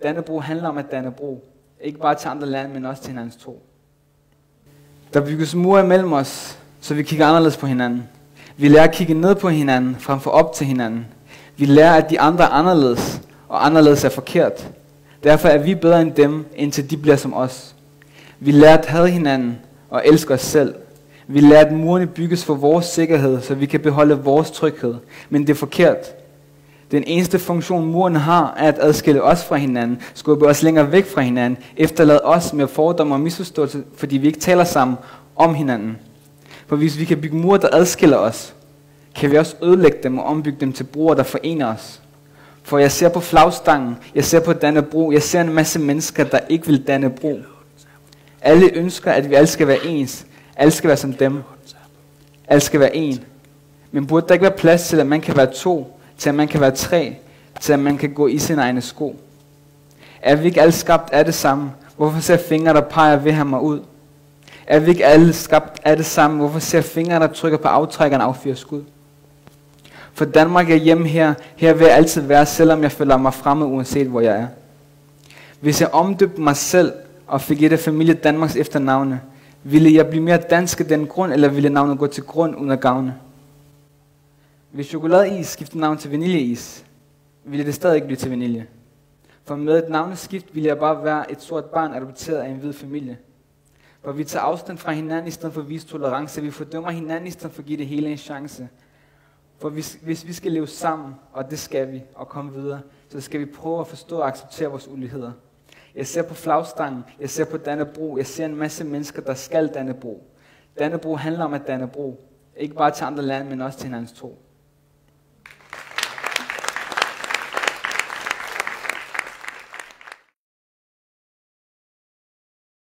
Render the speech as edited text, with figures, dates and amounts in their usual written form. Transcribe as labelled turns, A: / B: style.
A: Dannebro handler om at danne bro. Ikke bare til andre lande, men også til hinandens tro. Der bygges mure imellem os, så vi kigger anderledes på hinanden. Vi lærer at kigge ned på hinanden, frem for op til hinanden. Vi lærer, at de andre er anderledes, og anderledes er forkert. Derfor er vi bedre end dem, indtil de bliver som os. Vi lærer at hade hinanden og elske os selv. Vi lærer, at murene bygges for vores sikkerhed, så vi kan beholde vores tryghed. Men det er forkert. Den eneste funktion, murene har, er at adskille os fra hinanden, skubbe os længere væk fra hinanden, efterlade os med fordomme og misforståelse, fordi vi ikke taler sammen om hinanden. For hvis vi kan bygge mure, der adskiller os, kan vi også ødelægge dem og ombygge dem til broer, der forener os. For jeg ser på flagstangen, jeg ser på Dannebro, jeg ser en masse mennesker, der ikke vil danne bro. Alle ønsker, at vi alle skal være ens. Alle skal være som dem. Alle skal være en. Men burde der ikke være plads til, at man kan være to, til at man kan være tre, til at man kan gå i sine egne sko? Er vi ikke alle skabt af det samme? Hvorfor ser fingre, der peger ved ham og ud? Er vi ikke alle skabt af det samme? Hvorfor ser fingre, der trykker på aftrækkeren affyrer skud? For Danmark er hjemme her. Her vil jeg altid være, selvom jeg føler mig fremmed, uanset hvor jeg er. Hvis jeg omdøbte mig selv og fik et af familie Danmarks efternavne, ville jeg blive mere dansk af den grund, eller ville navnet gå til grund uden at gavne? Hvis chokoladeis skiftede navn til vaniljeis, ville det stadig ikke blive til vanilje. For med et navneskift ville jeg bare være et sort barn adopteret af en hvid familie. For vi tager afstand fra hinanden i stedet for at vise tolerance. Vi fordømmer hinanden i stedet for at give det hele en chance. For hvis vi skal leve sammen, og det skal vi, og komme videre, så skal vi prøve at forstå og acceptere vores uligheder. Jeg ser på flagstangen, jeg ser på Dannebro, jeg ser en masse mennesker, der skal danne bro. Dannebro handler om at danne bro. Ikke bare til andre lande, men også til hinandens tro.